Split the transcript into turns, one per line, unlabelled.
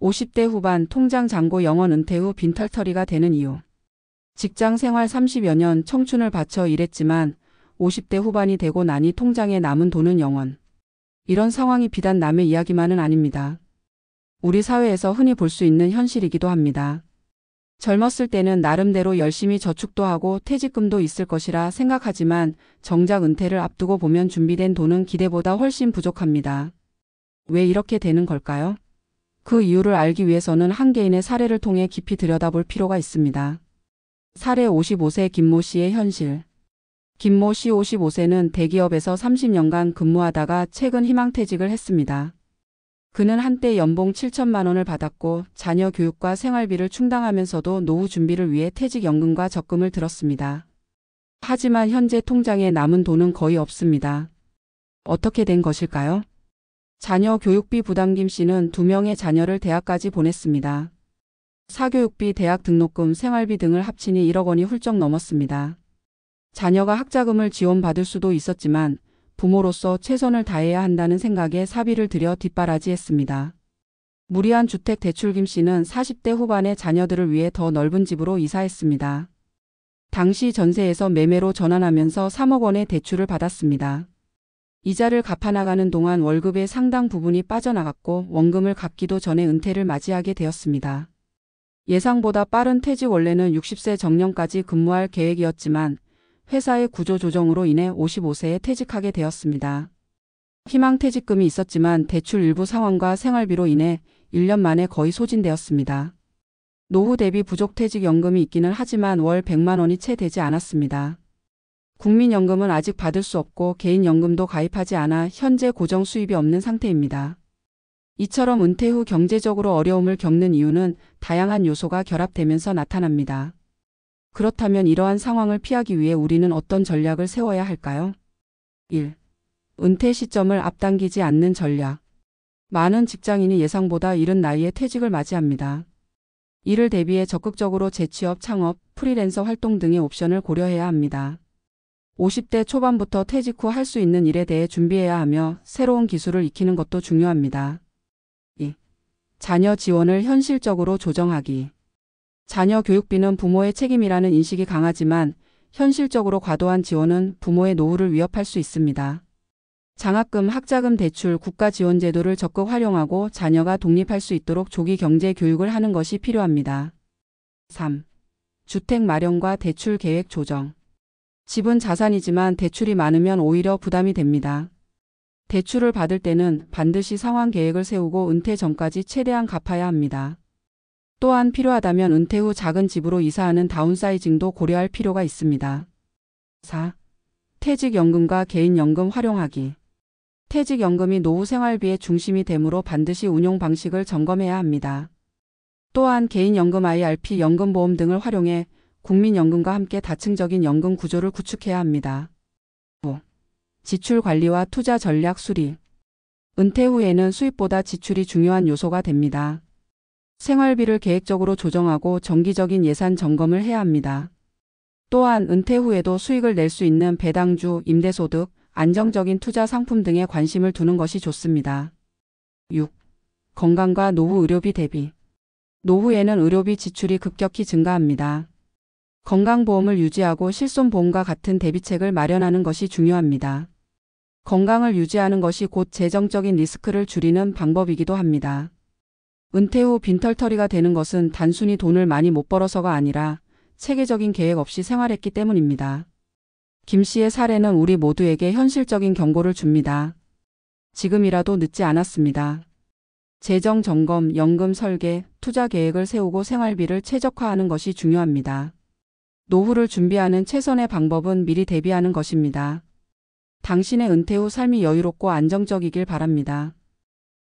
50대 후반 통장 잔고 영원 은퇴 후 빈털터리가 되는 이유. 직장 생활 30여 년 청춘을 바쳐 일했지만 50대 후반이 되고 나니 통장에 남은 돈은 영원. 이런 상황이 비단 남의 이야기만은 아닙니다. 우리 사회에서 흔히 볼 수 있는 현실이기도 합니다. 젊었을 때는 나름대로 열심히 저축도 하고 퇴직금도 있을 것이라 생각하지만 정작 은퇴를 앞두고 보면 준비된 돈은 기대보다 훨씬 부족합니다. 왜 이렇게 되는 걸까요? 그 이유를 알기 위해서는 한 개인의 사례를 통해 깊이 들여다볼 필요가 있습니다. 사례 55세 김모 씨의 현실. 김모 씨 55세는 대기업에서 30년간 근무하다가 최근 희망퇴직을 했습니다. 그는 한때 연봉 7천만 원을 받았고 자녀 교육과 생활비를 충당하면서도 노후 준비를 위해 퇴직연금과 적금을 들었습니다. 하지만 현재 통장에 남은 돈은 거의 없습니다. 어떻게 된 것일까요? 자녀 교육비 부담. 김 씨는 2명의 자녀를 대학까지 보냈습니다. 사교육비, 대학 등록금, 생활비 등을 합치니 1억 원이 훌쩍 넘었습니다. 자녀가 학자금을 지원받을 수도 있었지만 부모로서 최선을 다해야 한다는 생각에 사비를 들여 뒷바라지했습니다. 무리한 주택 대출. 김 씨는 40대 후반의 자녀들을 위해 더 넓은 집으로 이사했습니다. 당시 전세에서 매매로 전환하면서 3억 원의 대출을 받았습니다. 이자를 갚아나가는 동안 월급의 상당 부분이 빠져나갔고 원금을 갚기도 전에 은퇴를 맞이하게 되었습니다. 예상보다 빠른 퇴직. 원래는 60세 정년까지 근무할 계획이었지만 회사의 구조조정으로 인해 55세에 퇴직하게 되었습니다. 희망퇴직금이 있었지만 대출 일부 상환과 생활비로 인해 1년 만에 거의 소진되었습니다. 노후 대비 부족. 퇴직연금이 있기는 하지만 월 100만 원이 채 되지 않았습니다. 국민연금은 아직 받을 수 없고 개인연금도 가입하지 않아 현재 고정 수입이 없는 상태입니다. 이처럼 은퇴 후 경제적으로 어려움을 겪는 이유는 다양한 요소가 결합되면서 나타납니다. 그렇다면 이러한 상황을 피하기 위해 우리는 어떤 전략을 세워야 할까요? 1. 은퇴 시점을 앞당기지 않는 전략. 많은 직장인이 예상보다 이른 나이에 퇴직을 맞이합니다. 이를 대비해 적극적으로 재취업, 창업, 프리랜서 활동 등의 옵션을 고려해야 합니다. 50대 초반부터 퇴직 후 할 수 있는 일에 대해 준비해야 하며 새로운 기술을 익히는 것도 중요합니다. 2. 자녀 지원을 현실적으로 조정하기. 자녀 교육비는 부모의 책임이라는 인식이 강하지만 현실적으로 과도한 지원은 부모의 노후를 위협할 수 있습니다. 장학금, 학자금, 대출, 국가 지원 제도를 적극 활용하고 자녀가 독립할 수 있도록 조기 경제 교육을 하는 것이 필요합니다. 3. 주택 마련과 대출 계획 조정. 집은 자산이지만 대출이 많으면 오히려 부담이 됩니다. 대출을 받을 때는 반드시 상환 계획을 세우고 은퇴 전까지 최대한 갚아야 합니다. 또한 필요하다면 은퇴 후 작은 집으로 이사하는 다운사이징도 고려할 필요가 있습니다. 4. 퇴직연금과 개인연금 활용하기. 퇴직연금이 노후 생활비의 중심이 되므로 반드시 운용 방식을 점검해야 합니다. 또한 개인연금, IRP, 연금보험 등을 활용해 국민연금과 함께 다층적인 연금 구조를 구축해야 합니다. 5. 지출 관리와 투자 전략 수립. 은퇴 후에는 수입보다 지출이 중요한 요소가 됩니다. 생활비를 계획적으로 조정하고 정기적인 예산 점검을 해야 합니다. 또한 은퇴 후에도 수익을 낼 수 있는 배당주, 임대소득, 안정적인 투자 상품 등에 관심을 두는 것이 좋습니다. 6. 건강과 노후 의료비 대비. 노후에는 의료비 지출이 급격히 증가합니다. 건강보험을 유지하고 실손보험과 같은 대비책을 마련하는 것이 중요합니다. 건강을 유지하는 것이 곧 재정적인 리스크를 줄이는 방법이기도 합니다. 은퇴 후 빈털터리가 되는 것은 단순히 돈을 많이 못 벌어서가 아니라 체계적인 계획 없이 생활했기 때문입니다. 김 씨의 사례는 우리 모두에게 현실적인 경고를 줍니다. 지금이라도 늦지 않았습니다. 재정 점검, 연금 설계, 투자 계획을 세우고 생활비를 최적화하는 것이 중요합니다. 노후를 준비하는 최선의 방법은 미리 대비하는 것입니다. 당신의 은퇴 후 삶이 여유롭고 안정적이길 바랍니다.